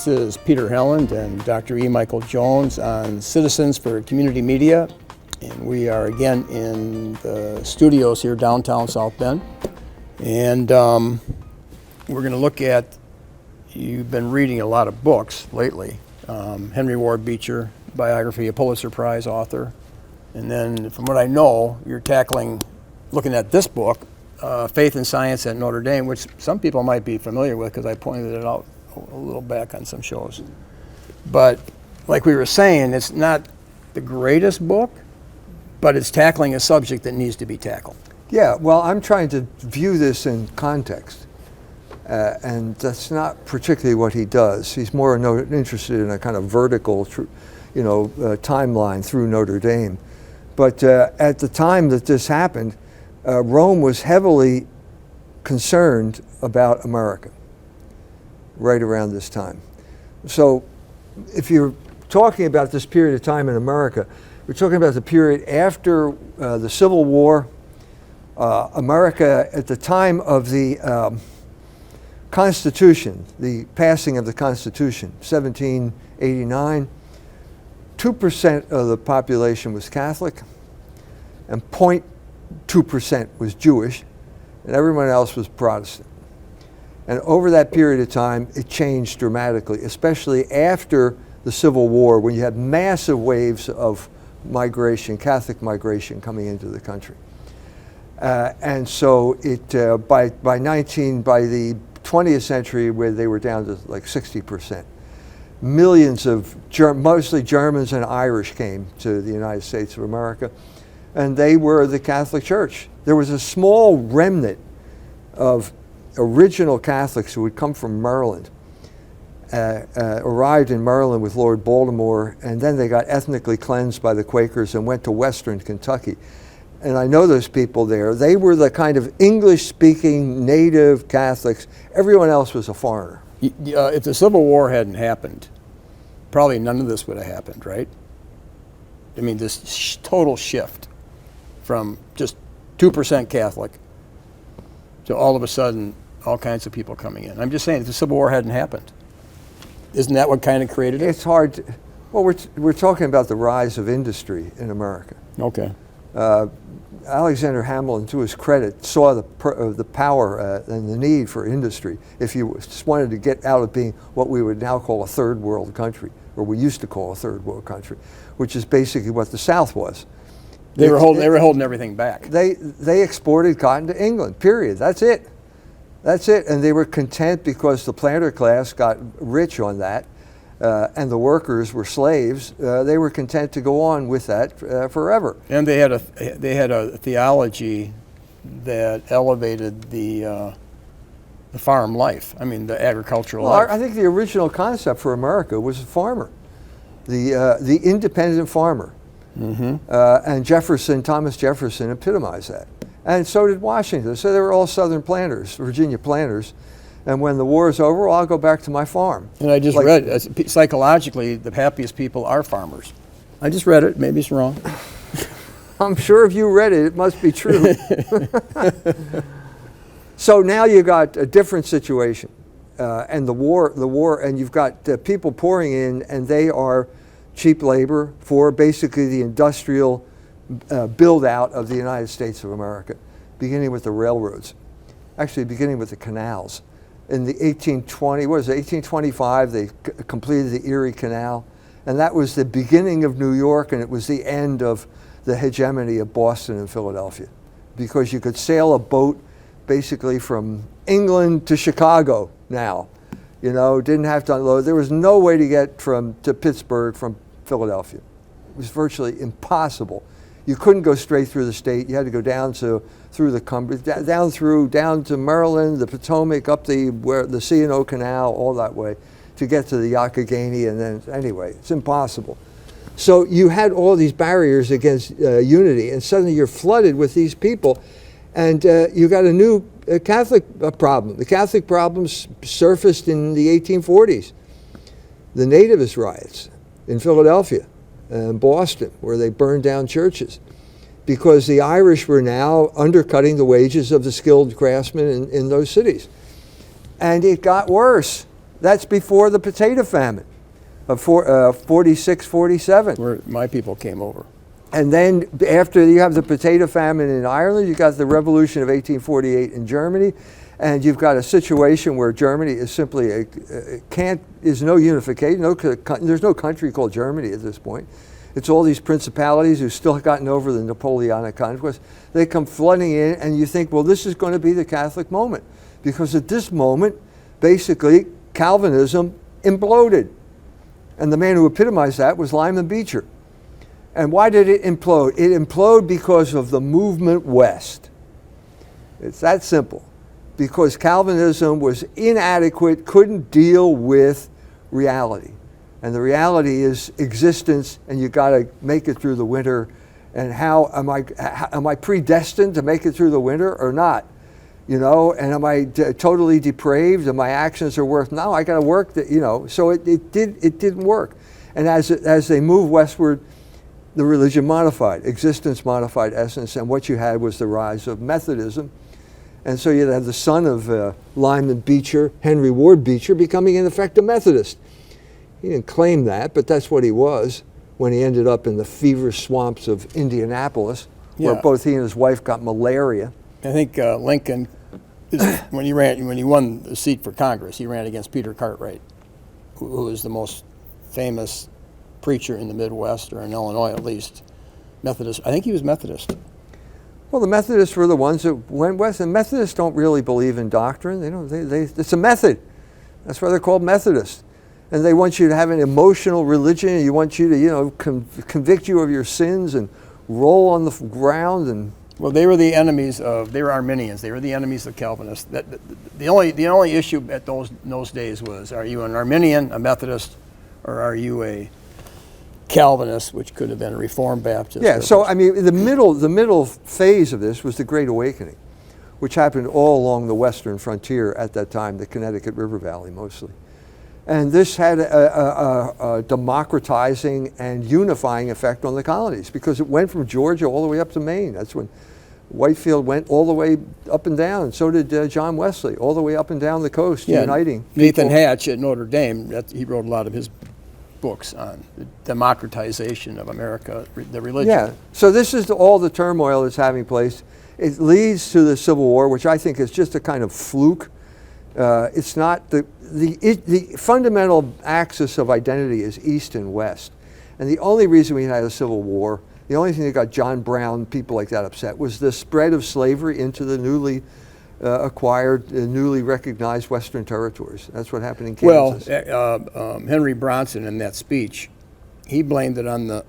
This is Peter Helland and Dr. E. Michael Jones on Citizens for Community Media. And we are again in the studios here downtown South Bend. And we're going to look at, you've been reading a lot of books lately. Henry Ward Beecher, biography, a Pulitzer Prize author. And then from what I know, you're looking at this book, Faith and Science at Notre Dame, which some people might be familiar with because I pointed it out a little back on some shows. But like we were saying, it's not the greatest book, but it's tackling a subject that needs to be tackled. Yeah, well, I'm trying to view this in context, and that's not particularly what he does. He's more interested in a kind of vertical, timeline through Notre Dame. But at the time that this happened, Rome was heavily concerned about America right around this time. So if you're talking about this period of time in America, we're talking about the period after the Civil War. America, at the time of the Constitution, the passing of the Constitution, 1789, 2% of the population was Catholic, and 0.2% was Jewish, and everyone else was Protestant. And over that period of time, it changed dramatically, especially after the Civil War, when you had massive waves of migration, Catholic migration coming into the country. And so by the 20th century, where they were down to like 60%, millions of mostly Germans and Irish came to the United States of America, and they were the Catholic Church. There was a small remnant of original Catholics who would come from Maryland, arrived in Maryland with Lord Baltimore, and then they got ethnically cleansed by the Quakers and went to Western Kentucky. And I know those people there. They were the kind of English-speaking native Catholics. Everyone else was a foreigner. If the Civil War hadn't happened, probably none of this would have happened, right? I mean, this total shift from just 2% Catholic to all of a sudden all kinds of people coming in. I'm just saying, if the Civil War hadn't happened, isn't that what kind of created it? It's hard to, well, we're talking about the rise of industry in America. Okay. Alexander Hamilton, to his credit, saw the power and the need for industry if you just wanted to get out of being what we would now call a third world country, or we used to call a third world country, which is basically what the South was. They were holding everything back. They exported cotton to England, period. That's it. That's it. And they were content because the planter class got rich on that, and the workers were slaves. They were content to go on with that forever. And they had a theology that elevated the farm life. I mean, the agricultural life. I think the original concept for America was a farmer, the independent farmer. Mm-hmm. And Thomas Jefferson epitomized that. And so did Washington. So they were all Southern planters, Virginia planters. And when the war is over, I'll go back to my farm. And I just read, psychologically, the happiest people are farmers. I just read it. Maybe it's wrong. I'm sure if you read it, it must be true. So now you got a different situation. And the war, and you've got people pouring in, and they are cheap labor for basically the industrial build out of the United States of America, beginning with the railroads, actually beginning with the canals. In the 1825, they completed the Erie Canal, and that was the beginning of New York, and it was the end of the hegemony of Boston and Philadelphia, because you could sail a boat basically from England to Chicago now. Didn't have to unload. There was no way to get to Pittsburgh from Philadelphia. It was virtually impossible. You couldn't go straight through the state. You had to go down through the Cumberland, down to Maryland, the Potomac, up the C&O Canal, all that way, to get to the Youghiogheny, and then anyway, it's impossible. So you had all these barriers against unity, and suddenly you're flooded with these people, and you got a new Catholic problem. The Catholic problems surfaced in the 1840s. The nativist riots in Philadelphia and Boston, where they burned down churches, because the Irish were now undercutting the wages of the skilled craftsmen in those cities. And it got worse. That's before the potato famine of 46, 47. Where my people came over. And then after you have the potato famine in Ireland, you got the revolution of 1848 in Germany, and you've got a situation where Germany is simply is no unification. There's no country called Germany at this point. It's all these principalities who've still gotten over the Napoleonic conquest. They come flooding in, and you think, well, this is going to be the Catholic moment, because at this moment, basically, Calvinism imploded, and the man who epitomized that was Lyman Beecher. And why did it implode? It imploded because of the movement west. It's that simple. Because Calvinism was inadequate, couldn't deal with reality. And the reality is existence, and you got to make it through the winter. And how am I predestined to make it through the winter or not? You know, and am I totally depraved, and my actions are worth? No, I got to work. So it didn't work. And as they moved westward, the religion modified, existence modified essence, and what you had was the rise of Methodism. And so you had the son of Lyman Beecher, Henry Ward Beecher, becoming in effect a Methodist. He didn't claim that, but that's what he was when he ended up in the fever swamps of Indianapolis, where both he and his wife got malaria. I think Lincoln, when he won the seat for Congress, he ran against Peter Cartwright, who is the most famous preacher in the Midwest, or in Illinois at least, Methodist. I think he was Methodist. Well, the Methodists were the ones that went west, and Methodists don't really believe in doctrine. It's a method. That's why they're called Methodists. And they want you to have an emotional religion, and you want you to, convict you of your sins and roll on the ground. And well, they were the enemies of. They were Arminians. They were the enemies of Calvinists. The only issue at those days was: are you an Arminian, a Methodist, or are you a Calvinist, which could have been a Reformed Baptist? Yeah. So I mean, the middle phase of this was the Great Awakening, which happened all along the western frontier at that time, the Connecticut River Valley mostly. And this had a democratizing and unifying effect on the colonies, because it went from Georgia all the way up to Maine. That's when Whitefield went all the way up and down, and so did John Wesley, all the way up and down the coast, uniting. Nathan Hatch at Notre Dame, he wrote a lot of his books on the democratization of America, the religion. Yeah, so this is all the turmoil that's having place. It leads to the Civil War, which I think is just a kind of fluke. It's not the fundamental axis of identity is East and West. And the only reason we had a Civil War, the only thing that got John Brown, people like that upset, was the spread of slavery into the newly acquired, newly recognized Western territories. That's what happened in Kansas. Well, Henry Brownson in that speech, he blamed it on the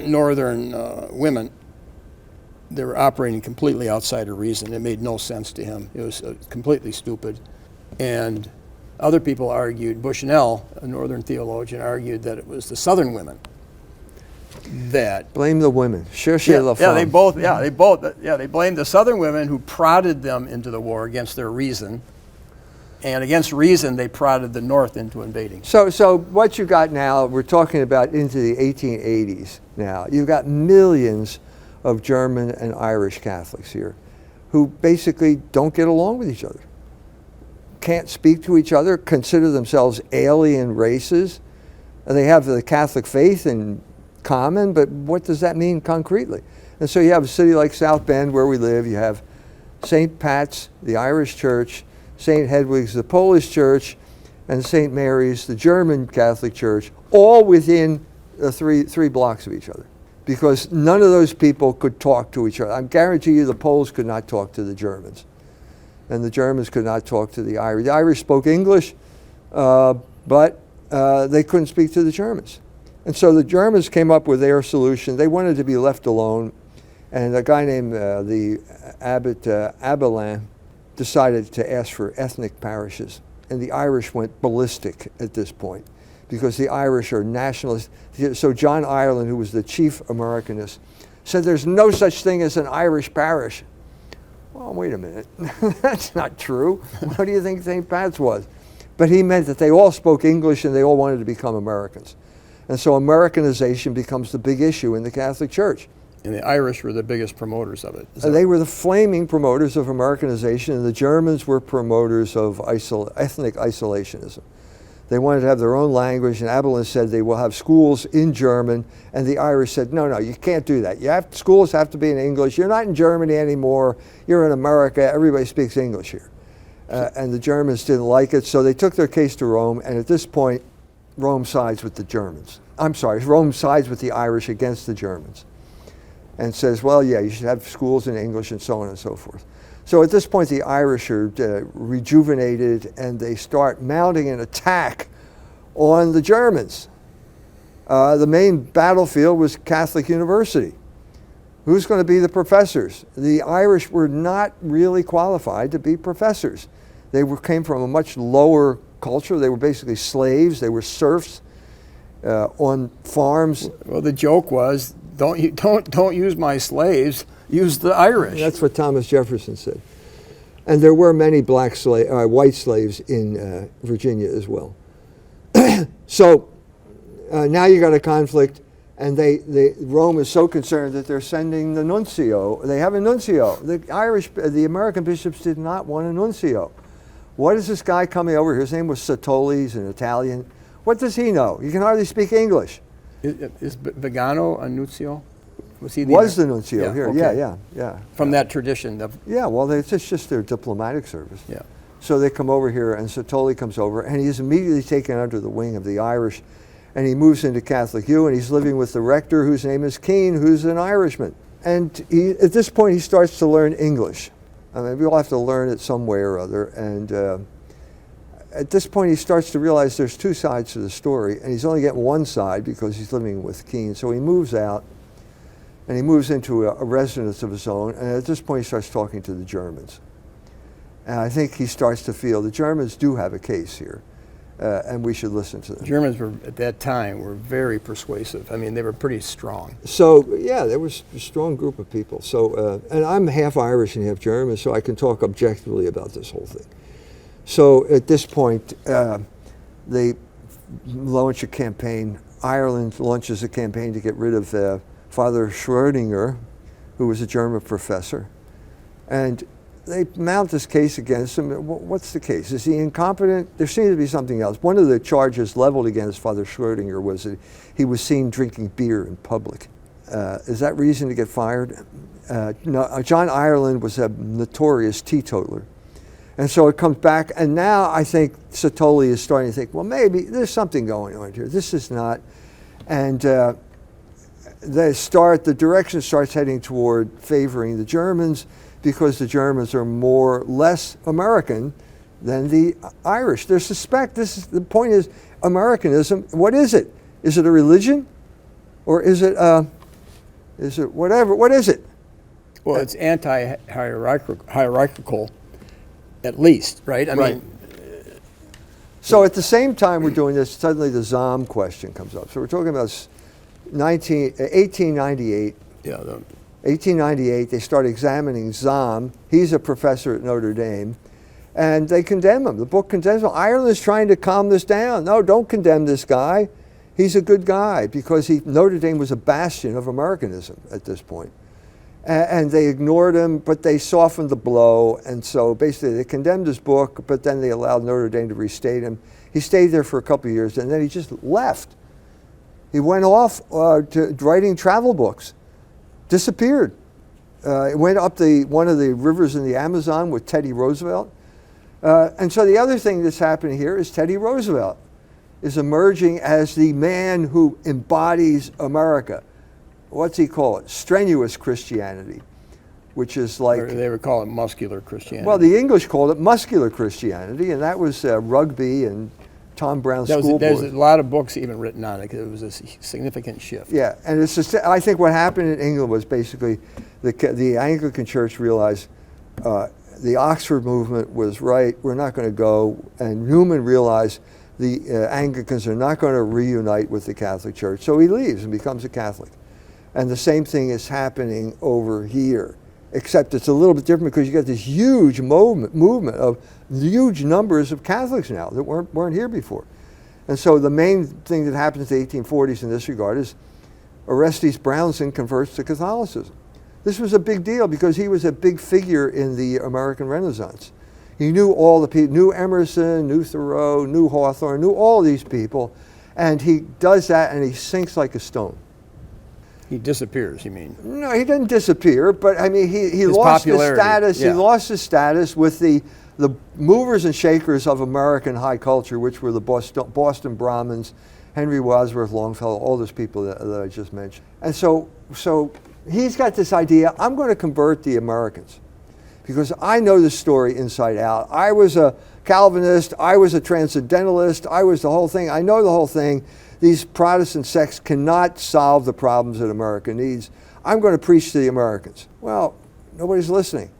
northern women. They were operating completely outside of reason. It made no sense to him. It was completely stupid. And other people argued, Bushnell, a northern theologian, argued that it was the southern women that blame the women. They blamed the southern women who prodded them into the war against their reason, and against reason they prodded the North into invading. So what you got now, we're talking about into the 1880s now. You've got millions of German and Irish Catholics here who basically don't get along with each other, can't speak to each other, consider themselves alien races. They have the Catholic faith in common, but what does that mean concretely? And so you have a city like South Bend where we live, you have St. Pat's, the Irish church, St. Hedwig's, the Polish church, and St. Mary's, the German Catholic church, all within three blocks of each other, because none of those people could talk to each other. I guarantee you the Poles could not talk to the Germans, and the Germans could not talk to the Irish. The Irish spoke English, but they couldn't speak to the Germans. And so the Germans came up with their solution. They wanted to be left alone, and a guy named the Abbot Abelin decided to ask for ethnic parishes. And the Irish went ballistic at this point, because the Irish are nationalists. So John Ireland, who was the chief Americanist, said there's no such thing as an Irish parish. Well, wait a minute. That's not true. What do you think St. Pat's was? But he meant that they all spoke English and they all wanted to become Americans. And so Americanization becomes the big issue in the Catholic Church. And the Irish were the biggest promoters of it. They were the flaming promoters of Americanization, and the Germans were promoters of ethnic isolationism. They wanted to have their own language, and Abelin said they will have schools in German, and the Irish said, no, no, you can't do that. Schools have to be in English. You're not in Germany anymore. You're in America. Everybody speaks English here. And the Germans didn't like it, so they took their case to Rome, and at this point, Rome sides with the Germans. I'm sorry, Rome sides with the Irish against the Germans and says, well, yeah, you should have schools in English and so on and so forth. So at this point, the Irish are rejuvenated, and they start mounting an attack on the Germans. The main battlefield was Catholic University. Who's going to be the professors? The Irish were not really qualified to be professors. They came from a much lower culture. They were basically slaves. They were serfs on farms. Well, the joke was, don't use my slaves. Use the Irish. That's what Thomas Jefferson said. And there were many white slaves in Virginia as well. So now you got a conflict, and Rome is so concerned that they're sending the nuncio. They have a nuncio. The American bishops did not want a nuncio. What is this guy coming over here? His name was Slattery. He's an Italian. What does he know? He can hardly speak English. Is Vigano a nuncio? Was he the nuncio here? Okay. Yeah. From that tradition. Yeah, well, it's just their diplomatic service. Yeah. So they come over here, and Slattery comes over, and he is immediately taken under the wing of the Irish, and he moves into Catholic U, and he's living with the rector, whose name is Keane, who's an Irishman. And at this point, he starts to learn English. I mean, we all have to learn it some way or other, and at this point, he starts to realize there's two sides to the story, and he's only getting one side because he's living with Keane. So he moves out, and he moves into a residence of his own, and at this point, he starts talking to the Germans. And I think he starts to feel the Germans do have a case here, and we should listen to them. Germans were, at that time, were very persuasive. I mean, they were pretty strong. So, yeah, there was a strong group of people. So, and I'm half Irish and half German, so I can talk objectively about this whole thing. So at this point, they launch a campaign. Ireland launches a campaign to get rid of Father Schrödinger, who was a German professor. And they mount this case against him. What's the case? Is he incompetent? There seems to be something else. One of the charges leveled against Father Schrödinger was that he was seen drinking beer in public. Is that reason to get fired? No, John Ireland was a notorious teetotaler. And so it comes back, and now I think Slattery is starting to think, well, maybe there's something going on here. This is not. And the direction starts heading toward favoring the Germans, because the Germans are less American than the Irish. They suspect the point is Americanism. What is it? Is it a religion, or is it whatever? What is it? Well, it's anti-hierarchical, at least, right? I mean. So at the same time we're doing this, suddenly the Zahm question comes up. So we're talking about 1898. Yeah. 1898, they start examining Zahm. He's a professor at Notre Dame, and they condemn him. The book condemns him. Ireland is trying to calm this down. No, don't condemn this guy. He's a good guy, because Notre Dame was a bastion of Americanism at this point. And they ignored him, but they softened the blow. And so basically they condemned his book, but then they allowed Notre Dame to restate him. He stayed there for a couple of years, and then he just left. He went off to writing travel books, disappeared. He went up one of the rivers in the Amazon with Teddy Roosevelt. And so the other thing that's happening here is Teddy Roosevelt is emerging as the man who embodies America. What's he call it? Strenuous Christianity, which is like... Or they would call it muscular Christianity. Well, the English called it muscular Christianity, and that was Rugby and Tom Brown's school There's board. a lot of books even written on it, because it was a significant shift. Yeah, and it's just, I think what happened in England was basically the Anglican Church realized the Oxford movement was right, we're not going to go, and Newman realized the Anglicans are not going to reunite with the Catholic Church, so he leaves and becomes a Catholic. And the same thing is happening over here, except it's a little bit different because you got this huge movement of huge numbers of Catholics now that weren't here before. And so the main thing that happens in the 1840s in this regard is Orestes Brownson converts to Catholicism. This was a big deal because he was a big figure in the American Renaissance. He knew all the people, knew Emerson, knew Thoreau, knew Hawthorne, knew all these people, and he does that and he sinks like a stone. He disappears, you mean? No, he didn't disappear, but I mean, he His lost his popularity, status. yeah. He lost his status with the movers and shakers of American high culture, which were the Boston Brahmins, Henry Wadsworth Longfellow, all those people that I just mentioned. And so he's got this idea, I'm going to convert the Americans because I know the story inside out. I was a Calvinist, I was a transcendentalist, I was the whole thing. I know the whole thing. These Protestant sects cannot solve the problems that America needs. I'm going to preach to the Americans. Well, nobody's listening.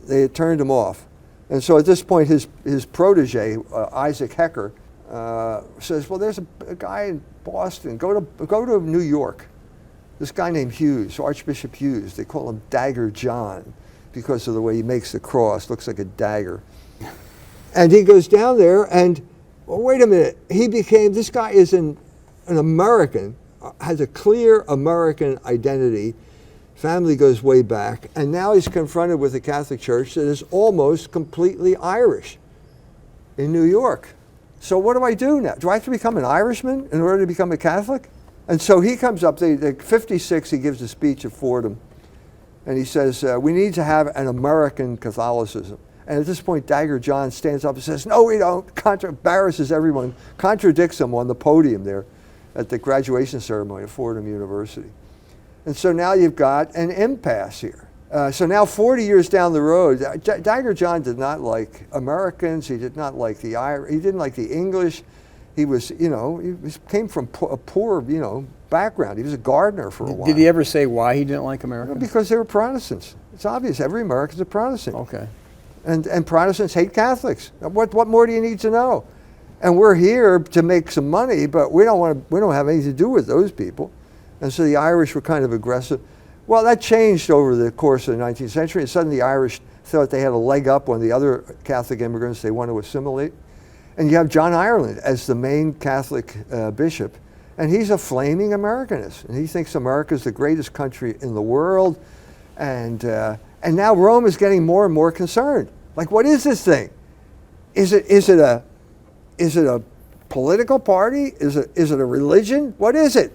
They had turned him off. And so at this point, his protege, Isaac Hecker, says, well, there's a guy in Boston. Go to New York. This guy named Hughes, Archbishop Hughes. They call him Dagger John because of the way he makes the cross. Looks like a dagger. And he goes down there and, well, wait a minute. This guy is an American, has a clear American identity. Family goes way back. And now he's confronted with a Catholic Church that is almost completely Irish in New York. So what do I do now? Do I have to become an Irishman in order to become a Catholic? And so he comes up, 56, he gives a speech at Fordham. And he says, we need to have an American Catholicism. And at this point, Dagger John stands up and says, no, we don't. Embarrasses everyone, contradicts them on the podium there at the graduation ceremony at Fordham University. And so now you've got an impasse here. So now 40 years down the road, Dagger John did not like Americans. He did not like the Irish. He didn't like the English. He was, he came from a poor, background. He was a gardener for a while. Did he ever say why he didn't like America? Because they were Protestants. It's obvious. Every American's a Protestant. Okay. And Protestants hate Catholics. What more do you need to know? And we're here to make some money, but we don't have anything to do with those people. And so the Irish were kind of aggressive. Well, that changed over the course of the 19th century. And suddenly the Irish thought they had a leg up on the other Catholic immigrants they want to assimilate. And you have John Ireland as the main Catholic bishop. And he's a flaming Americanist. And he thinks America's the greatest country in the world. And now Rome is getting more and more concerned. Like, what is this thing? Is it a political party? Is it a religion? What is it?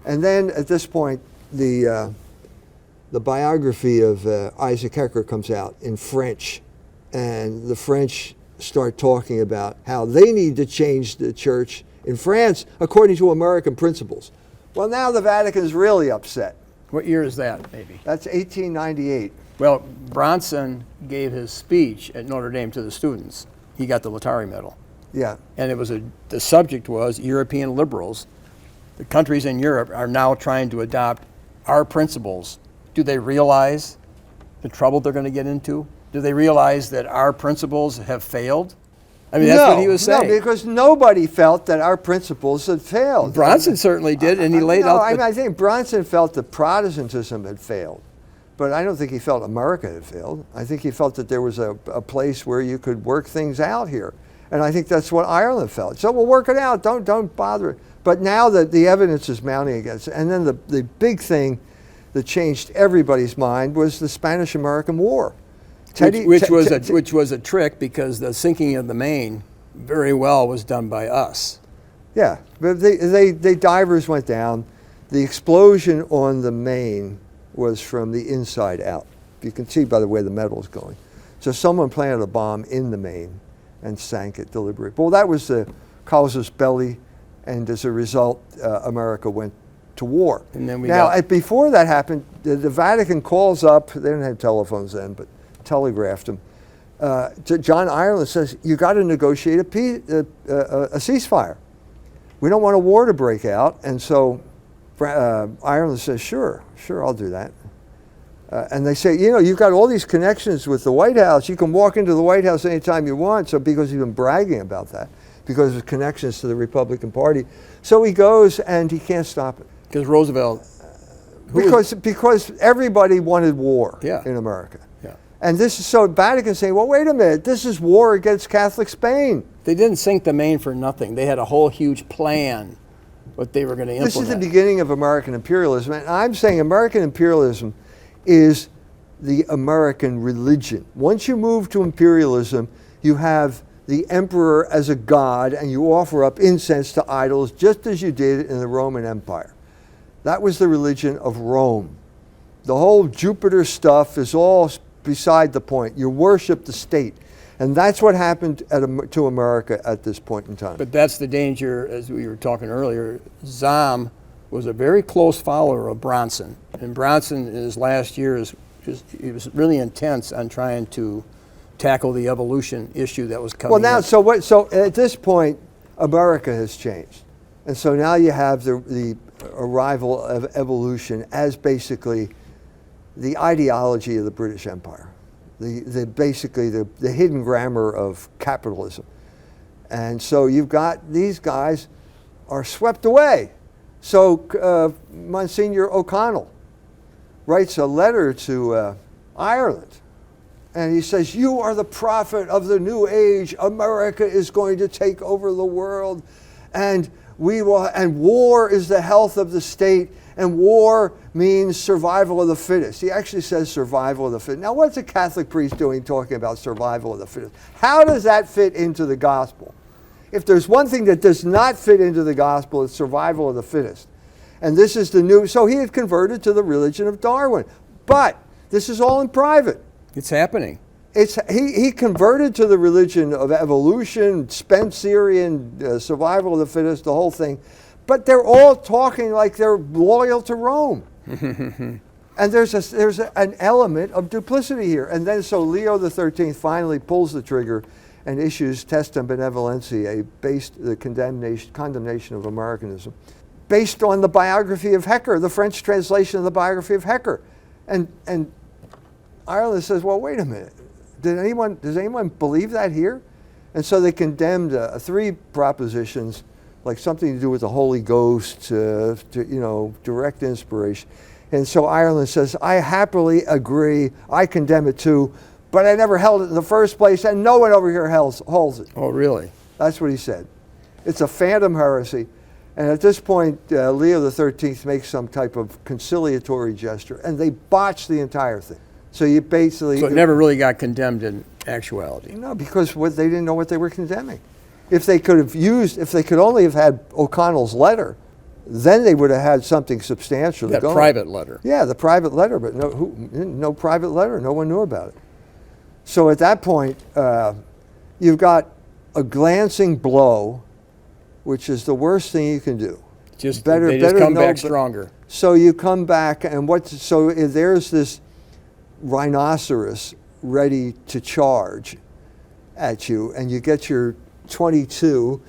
And then at this point, the biography of Isaac Hecker comes out in French, and the French start talking about how they need to change the church in France according to American principles. Well, now the Vatican's really upset. What year is that, maybe? That's 1898. Well, Brownson gave his speech at Notre Dame to the students. He got the Laetare Medal. Yeah. And the subject was European liberals. The countries in Europe are now trying to adopt our principles. Do they realize the trouble they're going to get into? Do they realize that our principles have failed? I mean, that's what he was saying. No, because nobody felt that our principles had failed. Bronson certainly did, and he laid out. I think Bronson felt that Protestantism had failed, but I don't think he felt America had failed. I think he felt that there was a place where you could work things out here, and I think that's what Ireland felt. So we'll work it out. Don't bother. But now that the evidence is mounting against it, and then the big thing that changed everybody's mind was the Spanish-American War. Which was a trick, because the sinking of the Maine very well was done by us. Yeah, but the divers went down. The explosion on the Maine was from the inside out. You can see by the way the metal's going. So someone planted a bomb in the Maine and sank it deliberately. Well, that was the casus belli, and as a result, America went to war. And then before that happened, the Vatican calls up. They didn't have telephones then, but telegraphed him. John Ireland says, you got to negotiate a ceasefire. We don't want a war to break out. And so Ireland says, sure, I'll do that. And they say, you've got all these connections with the White House. You can walk into the White House anytime you want. So because he's been bragging about that, because of connections to the Republican Party. So he goes, and he can't stop it. Because Roosevelt... Because everybody wanted war in America. Yeah. And this is so Vatican saying, well, wait a minute, this is war against Catholic Spain. They didn't sink the Maine for nothing. They had a whole huge plan what they were going to implement. This is the beginning of American imperialism. And I'm saying American imperialism is the American religion. Once you move to imperialism, you have the emperor as a god, and you offer up incense to idols just as you did in the Roman Empire. That was the religion of Rome. The whole Jupiter stuff is all beside the point. You worship the state. And that's what happened to America at this point in time. But that's the danger, as we were talking earlier. Zahm was a very close follower of Brownson. And Brownson in his last years, he was really intense on trying to tackle the evolution issue that was coming. Well, now, so at this point, America has changed. And so now you have the arrival of evolution as basically the ideology of the British Empire, basically the hidden grammar of capitalism. And so you've got these guys are swept away. So Monsignor O'Connell writes a letter to Ireland, and he says, "You are the prophet of the new age. America is going to take over the world, and war is the health of the state, and war means survival of the fittest." He actually says survival of the fittest. Now, what's a Catholic priest doing talking about survival of the fittest? How does that fit into the gospel? If there's one thing that does not fit into the gospel, it's survival of the fittest. And this is the new, so he had converted to the religion of Darwin. But this is all in private. It's happening. He converted to the religion of evolution, Spencerian, survival of the fittest, the whole thing. But they're all talking like they're loyal to Rome. And there's an element of duplicity here. And then so Leo XIII finally pulls the trigger and issues Testem Benevolentiae, the condemnation of Americanism, based on the biography of Hecker, the French translation of the biography of Hecker. And Ireland says, well, wait a minute. Does anyone believe that here? And so they condemned 3 propositions, like something to do with the Holy Ghost, direct inspiration. And so Ireland says, I happily agree, I condemn it too, but I never held it in the first place, and no one over here holds it. Oh, really? That's what he said. It's a phantom heresy. And at this point, Leo XIII makes some type of conciliatory gesture, and they botch the entire thing. So you basically... So it never really got condemned in actuality. No, because they didn't know what they were condemning. If they could only have had O'Connell's letter, then they would have had something substantial. That private letter. Yeah, the private letter, but no private letter. No one knew about it. So at that point, you've got a glancing blow, which is the worst thing you can do. They just come back stronger. So you come back, and so there's this rhinoceros ready to charge at you, and you get your 22,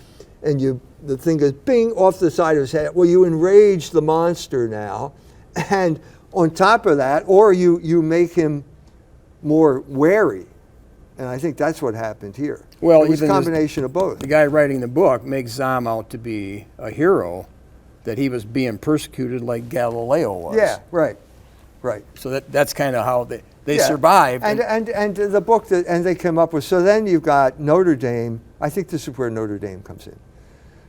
and the thing goes bing off the side of his head. Well, you enrage the monster now, and on top of that, or you make him more wary. And I think that's what happened here. Well, it was a combination of both. The guy writing the book makes Zahm out to be a hero, that he was being persecuted like Galileo was. Yeah, right. So that's kind of how they survived. And the book and they came up with, so then you've got Notre Dame. I think this is where Notre Dame comes in.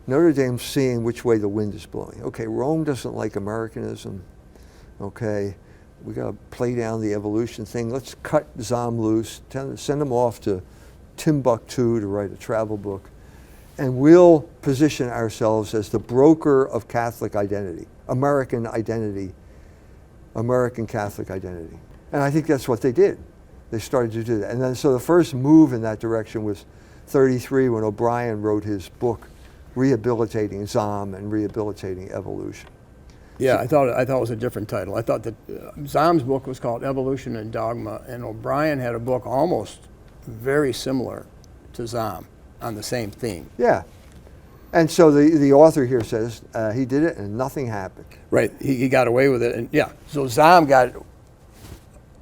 Notre Dame's seeing which way the wind is blowing. Okay, Rome doesn't like Americanism. Okay, we got to play down the evolution thing. Let's cut Zahm loose, send him off to Timbuktu to write a travel book, and we'll position ourselves as the broker of Catholic identity, American identity, American Catholic identity. And I think that's what they did. They started to do that. And then so the first move in that direction was 33 when O'Brien wrote his book, Rehabilitating Zahm and Rehabilitating Evolution. Yeah, I thought it was a different title. I thought that Zahm's book was called Evolution and Dogma, and O'Brien had a book almost very similar to Zahm on the same theme. Yeah. And so the author here says he did it and nothing happened. Right, he got away with it. And yeah, so Zahm got,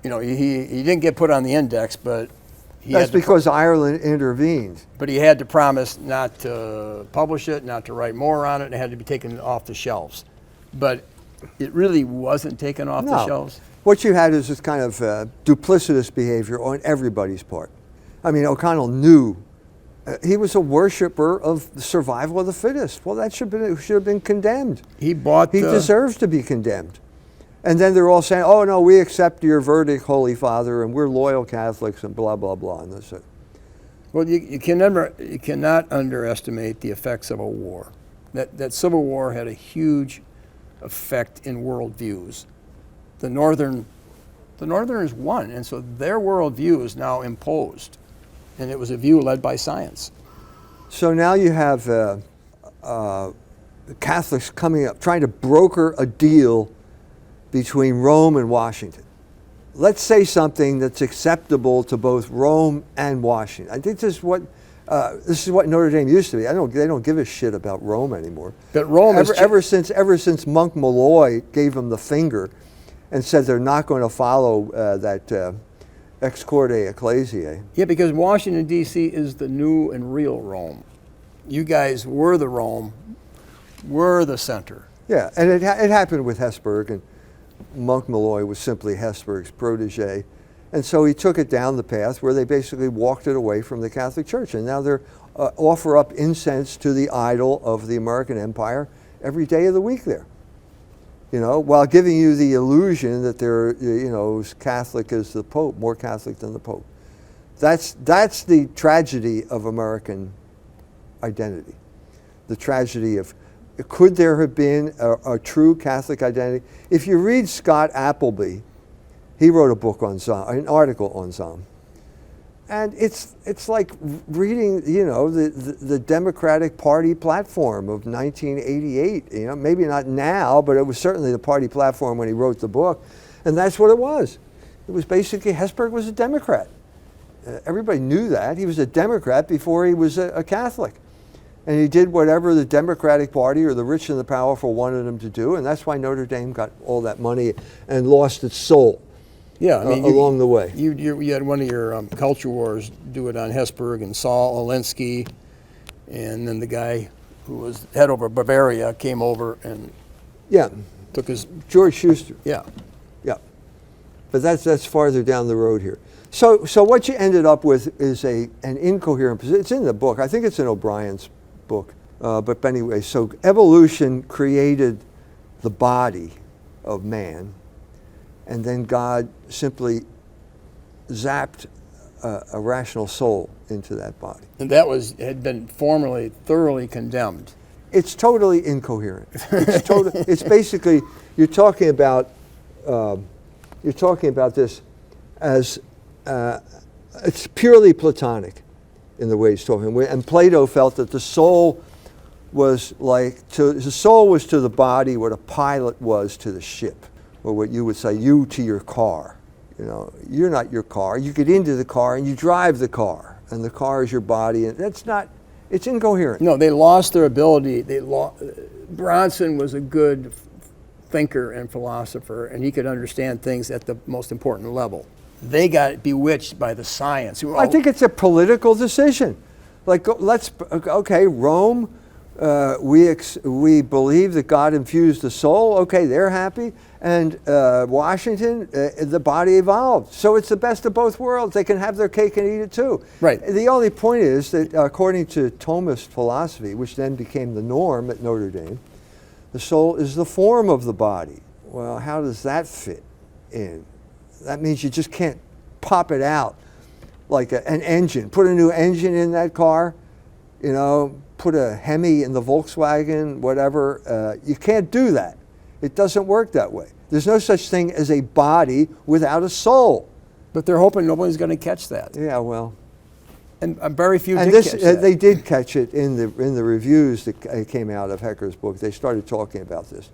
he didn't get put on the index, but that's because Ireland intervened. But he had to promise not to publish it, not to write more on it, and it had to be taken off the shelves. But it really wasn't taken off the shelves. What you had is this kind of duplicitous behavior on everybody's part. I mean, O'Connell knew he was a worshiper of the survival of the fittest. Well, that should have been condemned. He deserves to be condemned. And then they're all saying, oh, no, we accept your verdict, Holy Father, and we're loyal Catholics, and blah, blah, blah. And that's it. Well, you cannot underestimate the effects of a war. That Civil War had a huge effect in worldviews. The Northerners won, and so their worldview is now imposed, and it was a view led by science. So now you have Catholics coming up, trying to broker a deal between Rome and Washington. Let's say something that's acceptable to both Rome and Washington. I think this is what Notre Dame used to be. They don't give a shit about Rome anymore. But Rome ever since Monk Malloy gave them the finger and said they're not going to follow that ex corde ecclesiae. Yeah, because Washington, D.C. is the new and real Rome. You guys were the Rome, were the center. Yeah, and it happened with Hesburgh, and Monk Malloy was simply Hesburgh's protege. And so he took it down the path where they basically walked it away from the Catholic Church. And now they're offer up incense to the idol of the American Empire every day of the week there. You know, while giving you the illusion that they're, as Catholic as the Pope, more Catholic than the Pope. That's the tragedy of American identity. The tragedy of, could there have been a true Catholic identity? If you read Scott Appleby, he wrote a book on Zahm, an article on Zahm. And it's like reading, the Democratic Party platform of 1988. Maybe not now, but it was certainly the party platform when he wrote the book. And that's what it was. It was basically, Hesburgh was a Democrat. Everybody knew that. He was a Democrat before he was a Catholic. And he did whatever the Democratic Party or the rich and the powerful wanted him to do. And that's why Notre Dame got all that money and lost its soul. Yeah, I mean, along the way. You had one of your culture wars do it on Hesburgh and Saul Alinsky, and then the guy who was head over Bavaria came over and took his George Schuster. Yeah. But that's farther down the road here. So what you ended up with is an incoherent position. It's in the book. I think it's in O'Brien's book. But anyway, so evolution created the body of man. And then God simply zapped a rational soul into that body. And that had been formerly thoroughly condemned. It's totally incoherent. It's basically, you're talking about this as it's purely Platonic in the way he's talking. And Plato felt that the soul was to the body what a pilot was to the ship. Or what you would say, you to your car. You're not your car. You get into the car and you drive the car, and the car is your body, and it's incoherent. No, they lost their ability. Brownson was a good thinker and philosopher, and he could understand things at the most important level. They got bewitched by the science. I think it's a political decision. Rome, we believe that God infused the soul. Okay, they're happy. And Washington, the body evolved. So it's the best of both worlds. They can have their cake and eat it too. Right. The only point is that according to Thomist philosophy, which then became the norm at Notre Dame, the soul is the form of the body. Well, how does that fit in? That means you just can't pop it out like an engine. Put a new engine in that car, put a Hemi in the Volkswagen, whatever. You can't do that. It doesn't work that way. There's no such thing as a body without a soul. But they're hoping nobody's going to catch that. Yeah, well. And very few did catch that. They did catch it in the reviews that came out of Hecker's book. They started talking about this,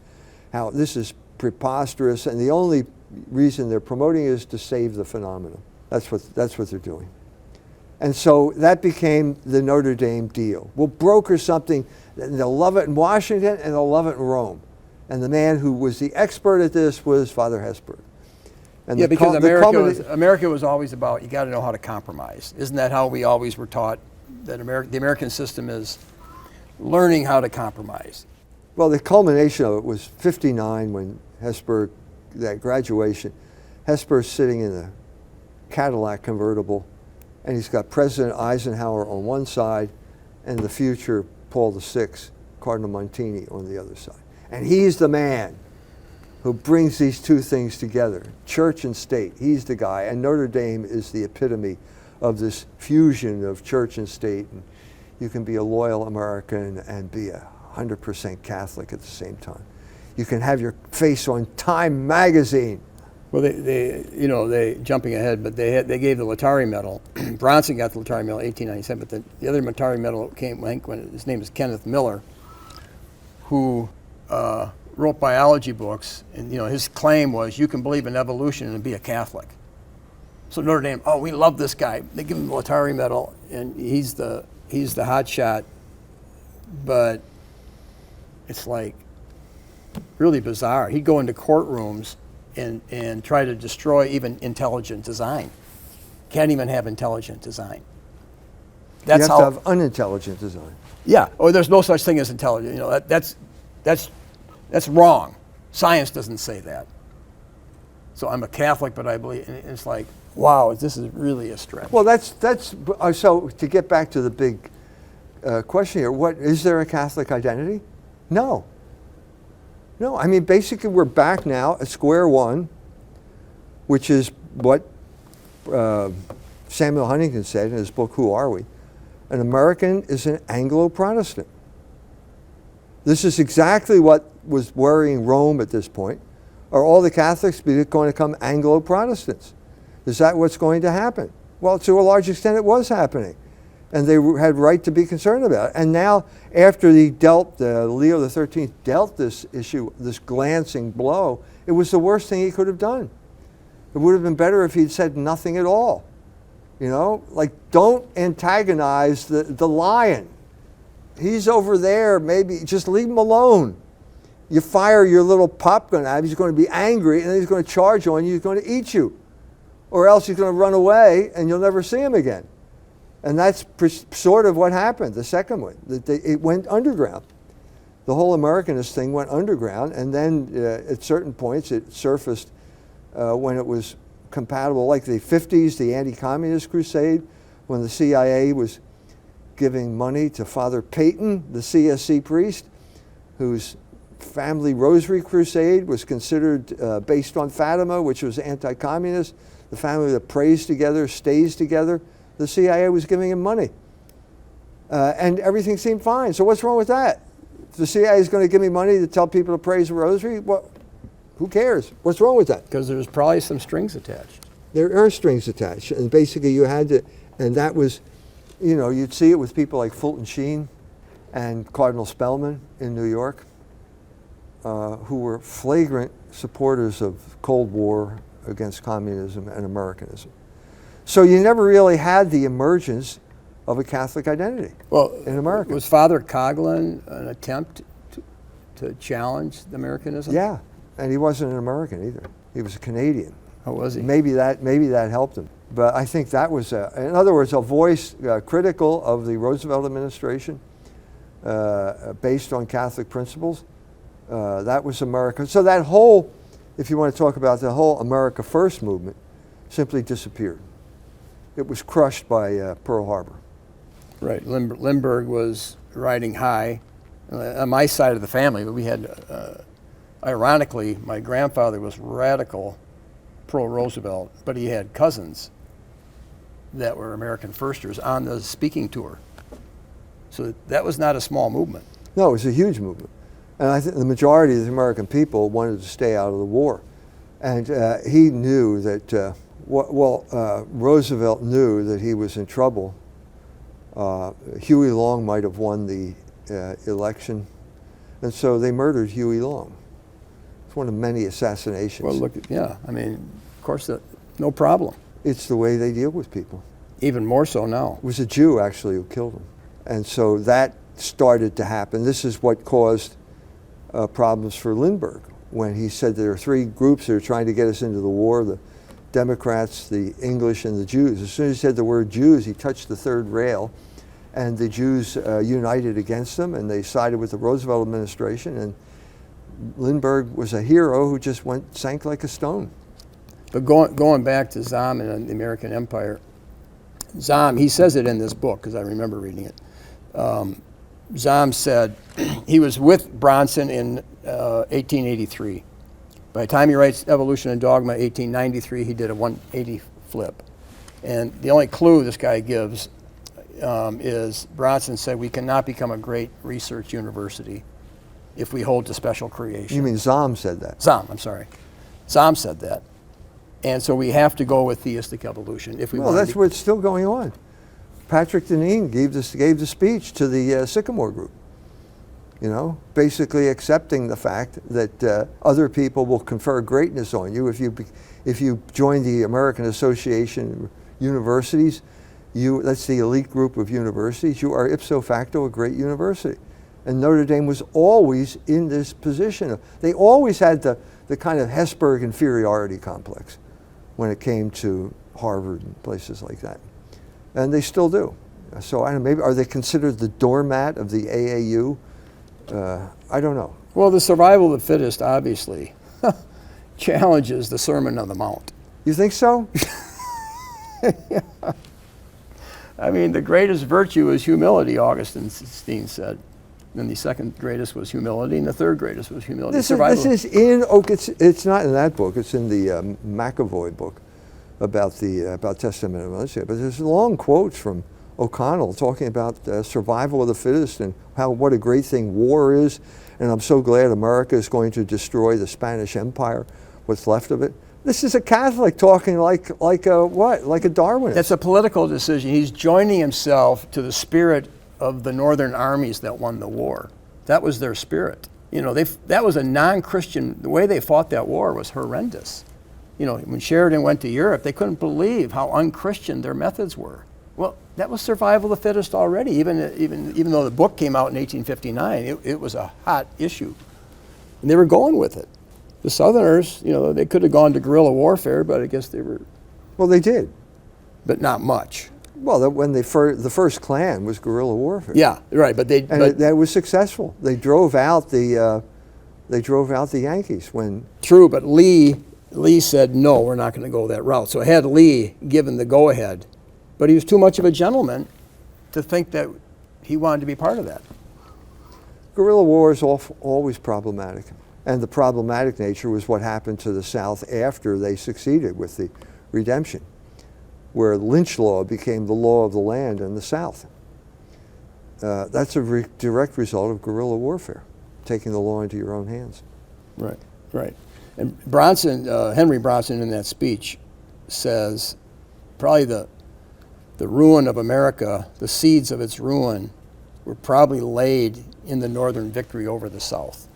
how this is preposterous, and the only reason they're promoting it is to save the phenomenon. That's what they're doing. And so that became the Notre Dame deal. We'll broker something, and they'll love it in Washington, and they'll love it in Rome. And the man who was the expert at this was Father Hesburgh. And because America was always about, you got to know how to compromise. Isn't that how we always were taught? That the American system is learning how to compromise. Well, the culmination of it was 1959 when Hesburgh, that graduation, Hesburgh's sitting in a Cadillac convertible, and he's got President Eisenhower on one side and the future Paul VI, Cardinal Montini, on the other side. And he's the man who brings these two things together, church and state. He's the guy, and Notre Dame is the epitome of this fusion of church and state. And you can be a loyal American and be 100% Catholic at the same time. You can have your face on Time magazine. Well, they jumping ahead, but they gave the Laetare Medal. Brownson got the Laetare Medal in 1897, but the other Laetare Medal came, I think, when his name is Kenneth Miller, who wrote biology books, and his claim was you can believe in evolution and be a Catholic. So Notre Dame, oh, we love this guy. They give him the Laetare Medal, and he's the hot shot, but it's like really bizarre. He'd go into courtrooms and try to destroy even intelligent design. Can't even have intelligent design. You have to have unintelligent design. Yeah, or there's no such thing as intelligent. That's wrong. Science doesn't say that. So I'm a Catholic, but I believe, and it's like, wow, this is really a stretch. Well, so to get back to the big question here, is there a Catholic identity? No. No, I mean, basically we're back now at square one, which is what Samuel Huntington said in his book, Who Are We? An American is an Anglo-Protestant. This is exactly what was worrying Rome at this point. Are all the Catholics going to become Anglo-Protestants? Is that what's going to happen? Well, to a large extent it was happening. And they had right to be concerned about it. And now, after Leo XIII dealt this issue, this glancing blow, it was the worst thing he could have done. It would have been better if he'd said nothing at all. Like, don't antagonize the lion. He's over there, maybe just leave him alone. You fire your little pup gun at him, he's going to be angry, and then he's going to charge on you, he's going to eat you. Or else he's going to run away, and you'll never see him again. And that's sort of what happened, the second one. It went underground. The whole Americanist thing went underground, and then at certain points it surfaced when it was compatible, like the 50s, the anti-communist crusade, when the CIA was giving money to Father Peyton, the CSC priest, whose family rosary crusade was considered based on Fatima, which was anti-communist. The family that prays together stays together. The CIA was giving him money. And everything seemed fine. So what's wrong with that? If the CIA is going to give me money to tell people to praise the rosary, well, who cares? What's wrong with that? Because there's probably some strings attached. There are strings attached. And basically you had to, and that was, you'd see it with people like Fulton Sheen and Cardinal Spellman in New York, who were flagrant supporters of Cold War against communism and Americanism. So you never really had the emergence of a Catholic identity in America. Was Father Coughlin an attempt to challenge the Americanism? Yeah, and he wasn't an American either. He was a Canadian. Oh, was he? Maybe that helped him. But I think that was, in other words, a voice critical of the Roosevelt administration based on Catholic principles. That was America. So that whole, if you want to talk about the whole America First movement, simply disappeared. It was crushed by Pearl Harbor. Right. Lindbergh was riding high. On my side of the family, we had, ironically, my grandfather was radical pro-Roosevelt, but he had cousins that were American Firsters on the speaking tour. So that was not a small movement. No, it was a huge movement. And I think the majority of the American people wanted to stay out of the war. And he knew that, Roosevelt knew that he was in trouble. Huey Long might have won the election. And so they murdered Huey Long. It's one of many assassinations. Well, look, yeah, I mean, of course, no problem. It's the way they deal with people. Even more so now. It was a Jew, actually, who killed him. And so that started to happen. This is what caused problems for Lindbergh when he said there are three groups that are trying to get us into the war, the Democrats, the English, and the Jews. As soon as he said the word Jews, he touched the third rail, and the Jews united against them, and they sided with the Roosevelt administration, and Lindbergh was a hero who just sank like a stone. But going back to Zahm and the American Empire, Zahm, he says it in this book, because I remember reading it. Zahm said he was with Brownson in 1883, By the time he writes Evolution and Dogma, 1893, he did a 180 flip. And the only clue this guy gives is Brownson said we cannot become a great research university if we hold to special creation. You mean Zahm said that? Zahm, I'm sorry. Zahm said that. And so we have to go with theistic evolution if we want. Well, that's what's still going on. Patrick Deneen gave the speech to the Sycamore group. You know, basically accepting the fact that other people will confer greatness on you if you join the American Association of Universities. That's the elite group of universities. You are ipso facto a great university. And Notre Dame was always in this position. They always had the kind of Hesburgh inferiority complex when it came to Harvard and places like that. And they still do. So I don't know, maybe are they considered the doormat of the AAU? I don't know. Well, the survival of the fittest obviously challenges the Sermon on the Mount. You think so? Yeah. I mean, the greatest virtue is humility, Augustine said. And the second greatest was humility, and the third greatest was humility. This is in, it's not in that book, it's in the McAvoy book about Testament of Militia. But there's long quotes from O'Connell talking about survival of the fittest and what a great thing war is. And I'm so glad America is going to destroy the Spanish Empire, what's left of it. This is a Catholic talking like a Darwinist. That's a political decision. He's joining himself to the spirit of the Northern armies that won the war. That was their spirit. You know, that was a non-Christian, the way they fought that war was horrendous. You know, when Sheridan went to Europe, they couldn't believe how un-Christian their methods were. Well, that was survival of the fittest already, even though the book came out in 1859, it was a hot issue. And they were going with it. The Southerners, you know, they could have gone to guerrilla warfare, but I guess they were... Well, they did. But not much. Well, when the first Klan was guerrilla warfare. Yeah, right, but that was successful. They drove out the Yankees when... True, but Lee said, no, we're not going to go that route. So had Lee given the go-ahead, but he was too much of a gentleman to think that he wanted to be part of that. Guerrilla war is always problematic. And the problematic nature was what happened to the South after they succeeded with the redemption, where lynch law became the law of the land in the South. That's a direct result of guerrilla warfare, taking the law into your own hands. Right, right. And Brownson, Henry Brownson in that speech says probably the ruin of America, the seeds of its ruin were probably laid in the Northern victory over the South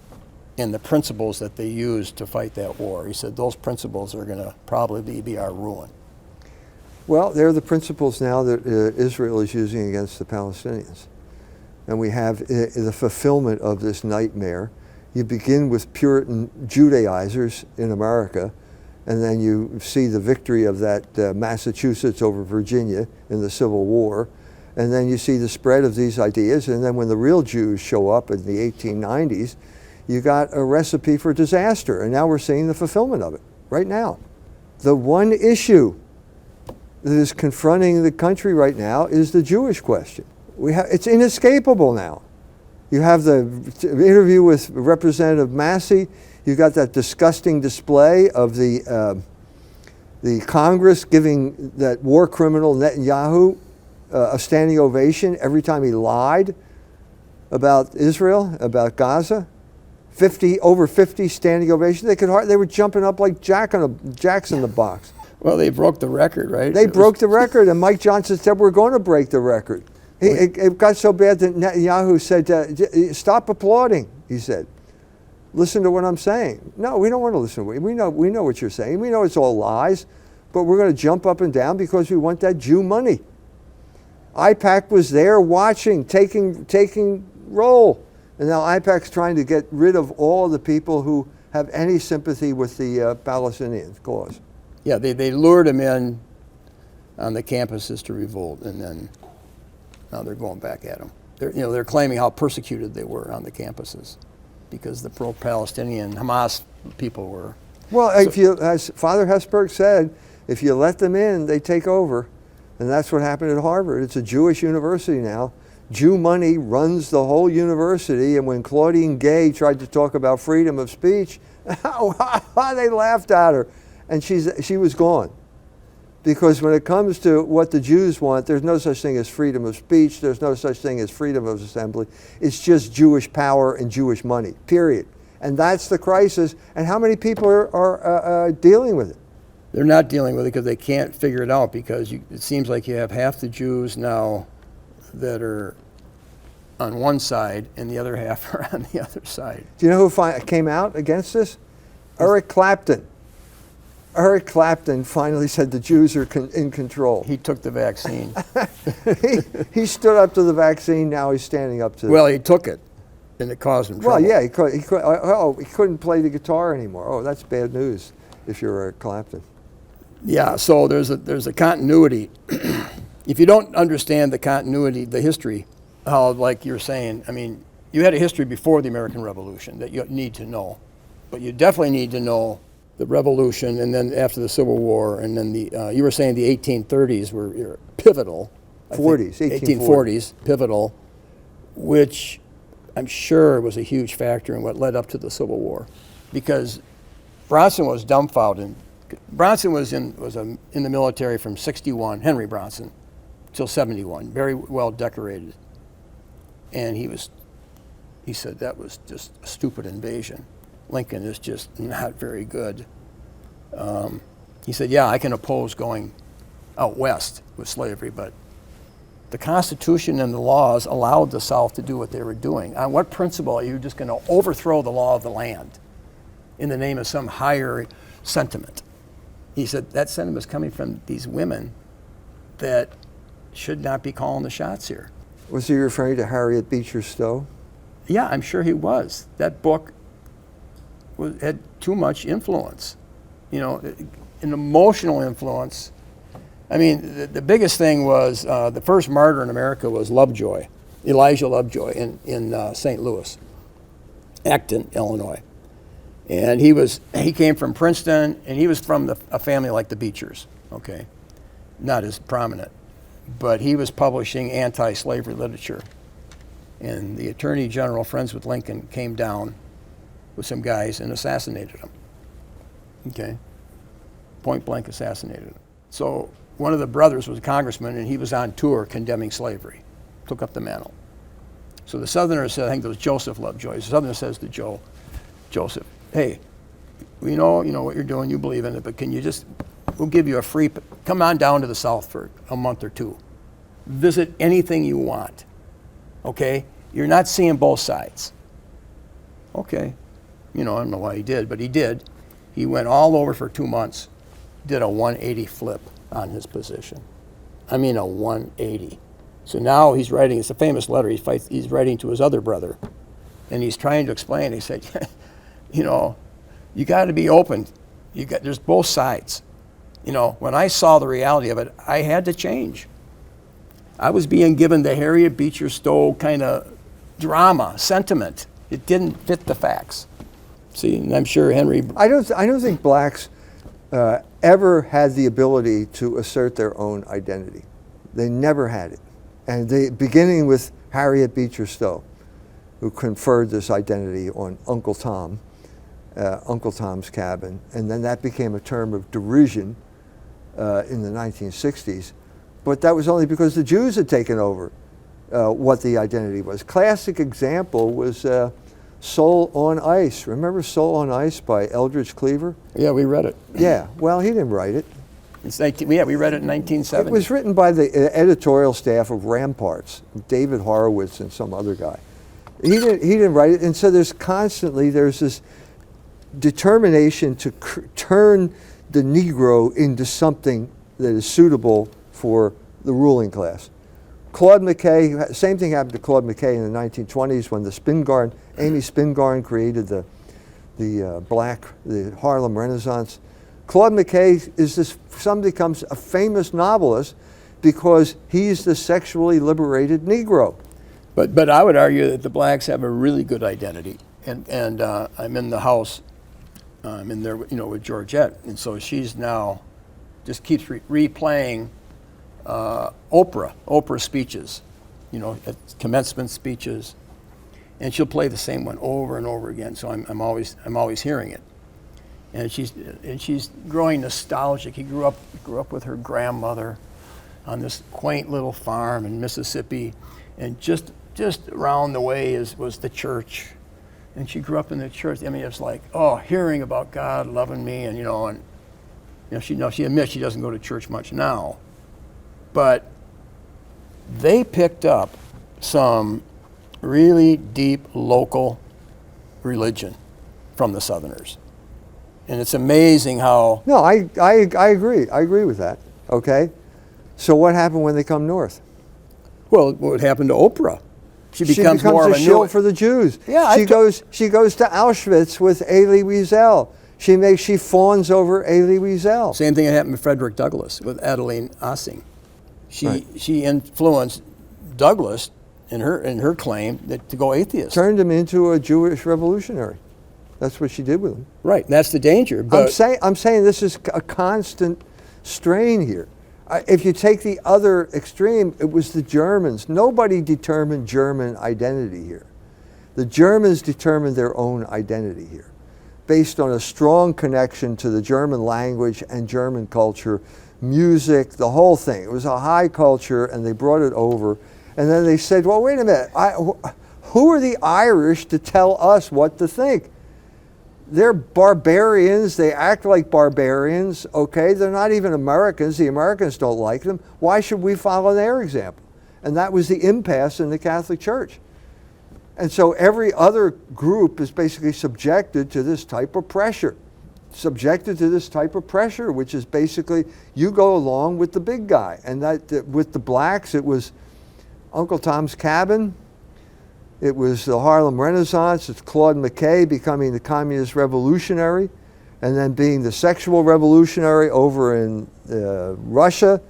and the principles that they used to fight that war. He said those principles are going to probably be our ruin. Well, they're the principles now that Israel is using against the Palestinians. And we have the fulfillment of this nightmare. You begin with Puritan Judaizers in America, and then you see the victory of that Massachusetts over Virginia in the Civil War, and then you see the spread of these ideas, and then when the real Jews show up in the 1890s, you got a recipe for disaster, and now we're seeing the fulfillment of it right now. The one issue that is confronting the country right now is the Jewish question. It's inescapable now. You have the interview with Representative Massey. You've got that disgusting display of the Congress giving that war criminal Netanyahu a standing ovation every time he lied about Israel, about Gaza. Over 50 standing ovations. They were jumping up like jacks in the box. Well, they broke the record, right? They broke the record, and Mike Johnson said, we're going to break the record. It got so bad that Netanyahu said, stop applauding, he said. Listen to what I'm saying. No, we don't want to listen to what we know what you're saying. We know it's all lies, but we're going to jump up and down because we want that Jew money. IPAC was there watching, taking role. And now IPAC's trying to get rid of all the people who have any sympathy with the Palestinian cause. Yeah, they lured him in on the campuses to revolt, and then now they're going back at him. They're claiming how persecuted they were on the campuses because the pro-Palestinian Hamas people were. Well, as Father Hesburgh said, if you let them in, they take over. And that's what happened at Harvard. It's a Jewish university now. Jew money runs the whole university, and when Claudine Gay tried to talk about freedom of speech, they laughed at her, and she was gone. Because when it comes to what the Jews want, there's no such thing as freedom of speech, there's no such thing as freedom of assembly. It's just Jewish power and Jewish money, period. And that's the crisis, and how many people are dealing with it? They're not dealing with it because they can't figure it out, because it seems like you have half the Jews now that are on one side and the other half are on the other side. Do you know who came out against this? Eric Clapton. Eric Clapton finally said the Jews are in control. He took the vaccine. he stood up to the vaccine, now he's standing up to Well, he took it, and it caused him trouble. Well, yeah, he couldn't play the guitar anymore. Oh, that's bad news if you're Eric Clapton. Yeah, so there's a continuity. If you don't understand the continuity, the history, how, like you're saying, I mean, you had a history before the American Revolution that you need to know. But you definitely need to know the Revolution, and then after the Civil War, and then you were saying the 1830s were pivotal. 1840s, pivotal, which I'm sure was a huge factor in what led up to the Civil War. Because Brownson was dumbfounded. Brownson was in the military from 61, Henry Brownson, till 71, very well decorated. And he said that was just a stupid invasion. Lincoln is just not very good. He said, yeah, I can oppose going out west with slavery, but the Constitution and the laws allowed the South to do what they were doing. On what principle are you just going to overthrow the law of the land in the name of some higher sentiment? He said that sentiment is coming from these women that should not be calling the shots here. Was he referring to Harriet Beecher Stowe? Yeah, I'm sure he was. That book had too much influence, an emotional influence. I mean, the biggest thing was the first martyr in America was Lovejoy, Elijah Lovejoy in St. Louis, Acton, Illinois. And he came from Princeton, and he was from a family like the Beechers, okay? Not as prominent. But he was publishing anti-slavery literature. And the Attorney General, friends with Lincoln, came down with some guys and assassinated him, okay? Point blank assassinated him. So one of the brothers was a congressman, and he was on tour condemning slavery, took up the mantle. So the Southerner said, I think it was Joseph Lovejoy, the Southerner says to Joseph, hey, we know what you're doing, you believe in it, but we'll give you a free, come on down to the South for a month or two. Visit anything you want, okay? You're not seeing both sides. Okay. I don't know why he did, but he did. He went all over for 2 months, did a 180 flip on his position. I mean a 180. So now he's writing, it's a famous letter, he's writing to his other brother, and he's trying to explain, he said, you got to be open. There's both sides. When I saw the reality of it, I had to change. I was being given the Harriet Beecher Stowe kind of drama, sentiment. It didn't fit the facts. See, and I'm sure Henry... I don't think blacks ever had the ability to assert their own identity. They never had it. And beginning with Harriet Beecher Stowe, who conferred this identity on Uncle Tom, Uncle Tom's Cabin, and then that became a term of derision in the 1960s. But that was only because the Jews had taken over what the identity was. Classic example was Soul on Ice. Remember Soul on Ice by Eldridge Cleaver? Yeah, we read it. Yeah, well, he didn't write it. We read it in 1970. It was written by the editorial staff of Ramparts, David Horowitz and some other guy. He didn't write it, and so there's this determination to turn the Negro into something that is suitable for the ruling class. Claude McKay, same thing happened to Claude McKay in the 1920s when Amy Spingarn created the Harlem Renaissance. Claude McKay somebody becomes a famous novelist because he's the sexually liberated Negro. But I would argue that the blacks have a really good identity, and I'm in the house, I'm in there, with Georgette, and so she's now just keeps replaying Oprah speeches, at commencement speeches, and she'll play the same one over and over again. So I'm always hearing it, and she's growing nostalgic. He grew up with her grandmother on this quaint little farm in Mississippi, and just around the way was the church, and she grew up in the church. I mean, it's like, hearing about God loving me, and she admits she doesn't go to church much now, but they picked up some really deep local religion from the Southerners. And it's amazing how... No, I agree. I agree with that. Okay? So what happened when they come north? Well, what happened to Oprah? She becomes more of a shield for the Jews. Yeah, she goes to Auschwitz with Elie Wiesel. She fawns over Elie Wiesel. Same thing that happened with Frederick Douglass with Adeline Ossing. She influenced Douglass in her claim to go atheist. Turned him into a Jewish revolutionary. That's what she did with him. Right, and that's the danger. But I'm saying this is a constant strain here. If you take the other extreme, it was the Germans. Nobody determined German identity here. The Germans determined their own identity here, based on a strong connection to the German language and German culture, music, the whole thing. It was a high culture, and they brought it over. And then they said, well, wait a minute, who are the Irish to tell us what to think? They're barbarians, they act like barbarians, okay? They're not even Americans, the Americans don't like them. Why should we follow their example? And that was the impasse in the Catholic Church. And so every other group is basically subjected to this type of pressure. Which is basically, you go along with the big guy. And that with the blacks, it was Uncle Tom's Cabin. It was the Harlem Renaissance. It's Claude McKay becoming the communist revolutionary, and then being the sexual revolutionary over in Russia.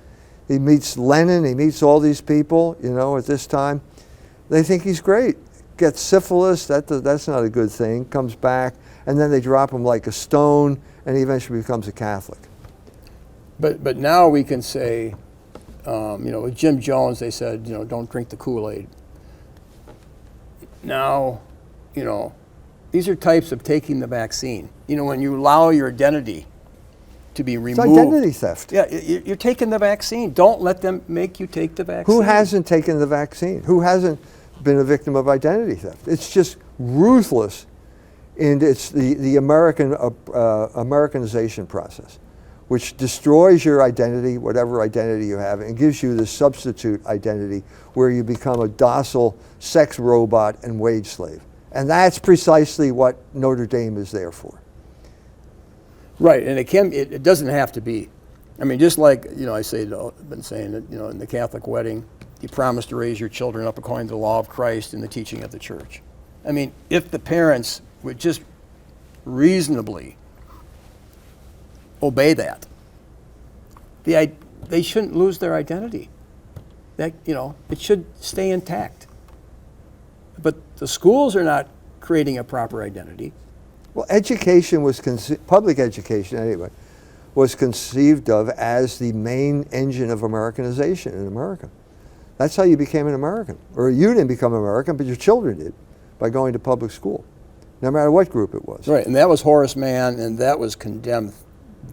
He meets Lenin. He meets all these people, at this time. They think he's great. Gets syphilis. That's not a good thing. Comes back, and then they drop him like a stone, and he eventually becomes a Catholic. But now we can say, with Jim Jones, they said, don't drink the Kool-Aid. Now, these are types of taking the vaccine. When you allow your identity to be removed. It's identity theft. Yeah, you're taking the vaccine. Don't let them make you take the vaccine. Who hasn't taken the vaccine? Who hasn't been a victim of identity theft? It's just ruthless, and it's the Americanization process, which destroys your identity, whatever identity you have, and gives you the substitute identity where you become a docile sex robot and wage slave. And that's precisely what Notre Dame is there for. Right, and it doesn't have to be. I mean, just like, I've been saying that, in the Catholic wedding, you promise to raise your children up according to the law of Christ and the teaching of the church. I mean, if the parents would just reasonably obey that, they shouldn't lose their identity. That it should stay intact. But the schools are not creating a proper identity. Well, education was public education anyway, was conceived of as the main engine of Americanization in America. That's how you became an American, or you didn't become American, but your children did, by going to public school, no matter what group it was. Right, and that was Horace Mann, and that was condemned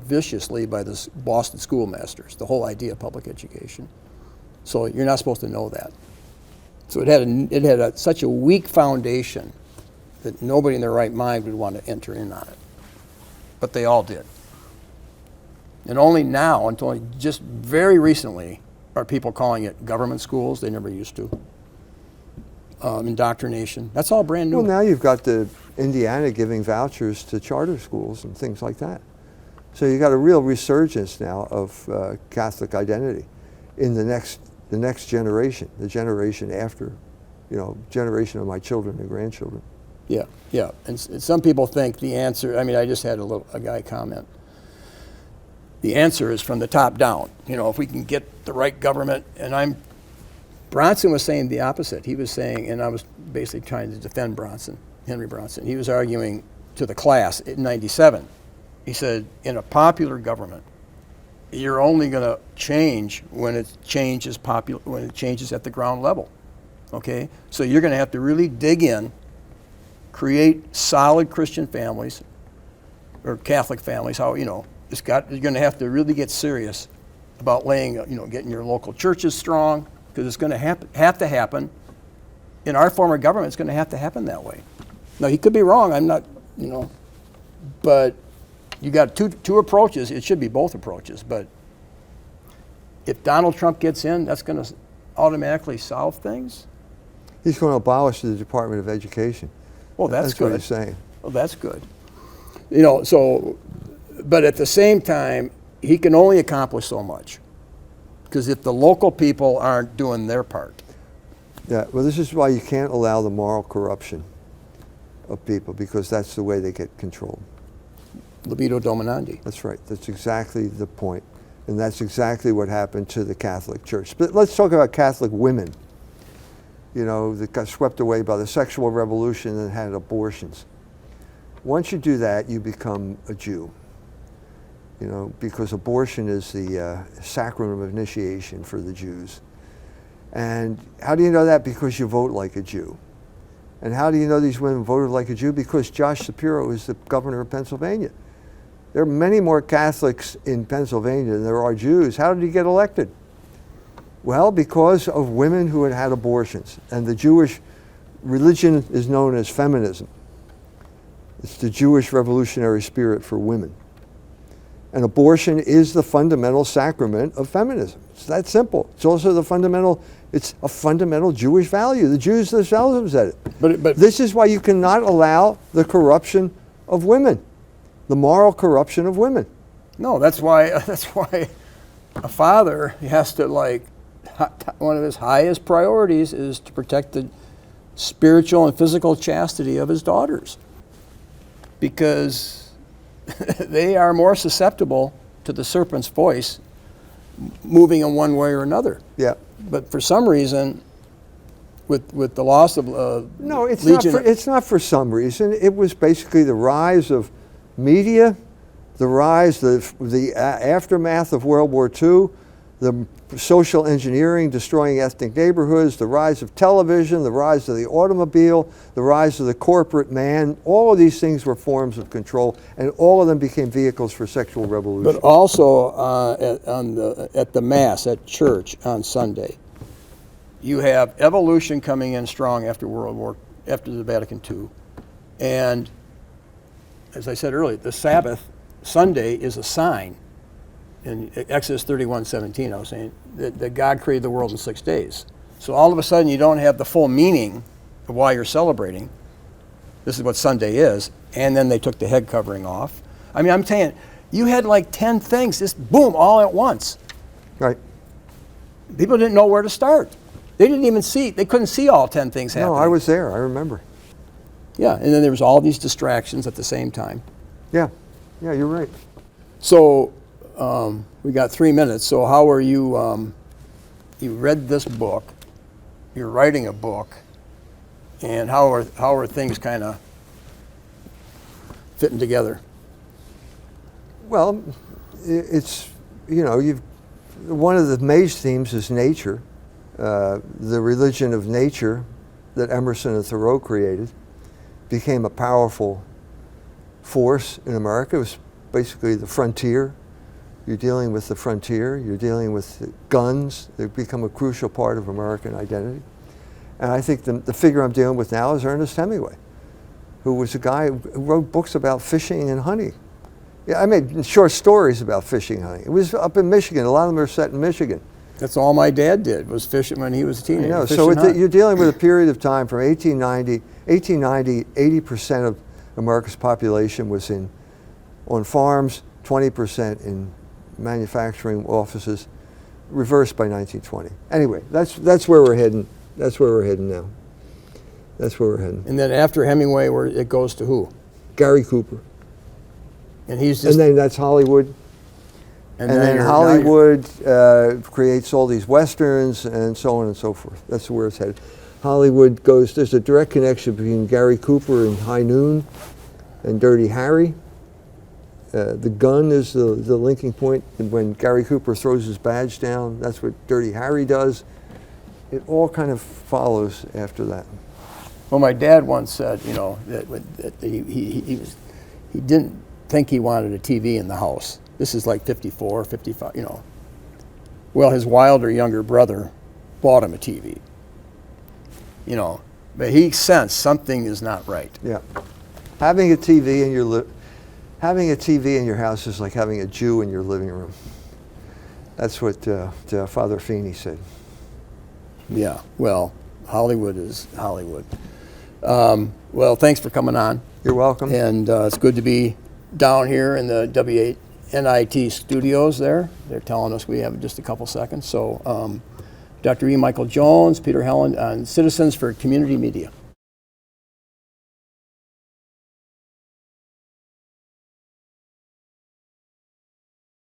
viciously by the Boston schoolmasters, the whole idea of public education. So you're not supposed to know that. So it had such a weak foundation that nobody in their right mind would want to enter in on it. But they all did. And only now, until just very recently, are people calling it government schools. They never used to. Indoctrination. That's all brand new. Well, now you've got the Indiana giving vouchers to charter schools and things like that. So you've got a real resurgence now of Catholic identity in the next generation, the generation after, generation of my children and grandchildren. Yeah, yeah. And some people think the answer, I just had a guy comment. The answer is from the top down. If we can get the right government, and Brownson was saying the opposite. He was saying, and I was basically trying to defend Henry Brownson. He was arguing to the class in '97. He said, in a popular government, you're only going to change when it changes at the ground level. Okay? So you're going to have to really dig in, create solid Christian families, or Catholic families, you're going to have to really get serious about getting your local churches strong, because it's going to have to happen. In our form of government, it's going to have to happen that way. Now, he could be wrong. I'm not, but you got two approaches. It should be both approaches. But if Donald Trump gets in, that's going to automatically solve things. He's going to abolish the Department of Education. Well, that's good. What he's saying. Well, that's good. But at the same time, he can only accomplish so much. Because if the local people aren't doing their part. Yeah, well, this is why you can't allow the moral corruption of people, because that's the way they get controlled. Libido dominandi. That's right. That's exactly the point. And that's exactly what happened to the Catholic Church. But let's talk about Catholic women, that got swept away by the sexual revolution and had abortions. Once you do that, you become a Jew, because abortion is the sacrament of initiation for the Jews. And how do you know that? Because you vote like a Jew. And how do you know these women voted like a Jew? Because Josh Shapiro is the governor of Pennsylvania. There are many more Catholics in Pennsylvania than there are Jews. How did he get elected? Well, because of women who had had abortions. And the Jewish religion is known as feminism. It's the Jewish revolutionary spirit for women. And abortion is the fundamental sacrament of feminism. It's that simple. It's also it's a fundamental Jewish value. The Jews themselves have said it. But this is why you cannot allow the corruption of women, the moral corruption of women. No, that's why a father has to, one of his highest priorities is to protect the spiritual and physical chastity of his daughters. Because they are more susceptible to the serpent's voice moving in one way or another. Yeah. But for some reason, with the loss of no, it's Legion, it's not for some reason. It was basically the rise of media, the aftermath of World War II, the social engineering destroying ethnic neighborhoods, the rise of television, the rise of the automobile, the rise of the corporate man. All of these things were forms of control, and all of them became vehicles for sexual revolution. But also at the Mass, at church on Sunday, you have evolution coming in strong after the Vatican II. And as I said earlier, the Sabbath, Sunday, is a sign. In Exodus 31:17, I was saying that God created the world in 6 days. So all of a sudden, you don't have the full meaning of why you're celebrating. This is what Sunday is. And then they took the head covering off. I mean, I'm saying, you had 10 things, just boom, all at once. Right. People didn't know where to start. They couldn't see all 10 things happening. No, I was there, I remember. Yeah, and then there was all these distractions at the same time. Yeah, you're right. So we got 3 minutes. So how are you, you read this book, you're writing a book, and how are things kind of fitting together? Well, it's, one of the major themes is nature, the religion of nature that Emerson and Thoreau created became a powerful force in America. It was basically the frontier. You're dealing with the frontier, you're dealing with guns. They've become a crucial part of American identity. And I think the figure I'm dealing with now is Ernest Hemingway, who was a guy who wrote books about fishing and hunting. Yeah, I made short stories about fishing and hunting. It was up in Michigan. A lot of them are set in Michigan. That's all my dad did, was fishing when he was a teenager. I know. So you're dealing with a period of time from 1890, 80% of America's population was on farms, 20% in manufacturing offices, reversed by 1920. Anyway, that's where we're heading. That's where we're heading now. That's where we're heading. And then after Hemingway, it goes to who? Gary Cooper. And he's just. And then that's Hollywood. And then Hollywood creates all these westerns and so on and so forth. That's where it's headed. Hollywood there's a direct connection between Gary Cooper and High Noon and Dirty Harry. The gun is the linking point. And when Gary Cooper throws his badge down, that's what Dirty Harry does. it all kind of follows after that. Well, my dad once said, you know, that he didn't think he wanted a TV in the house. This is like 54, 55, you know. Well, his wilder younger brother bought him a TV. You know, but he sensed something is not right. Yeah, having a TV in your house is like having a Jew in your living room. That's what Father Feeney said. Yeah, well, Hollywood is Hollywood. Well, thanks for coming on. You're welcome. And it's good to be down here in the WNIT studios there. They're telling us we have just a couple seconds. So Dr. E. Michael Jones, Peter Helland on Citizens for Community Media.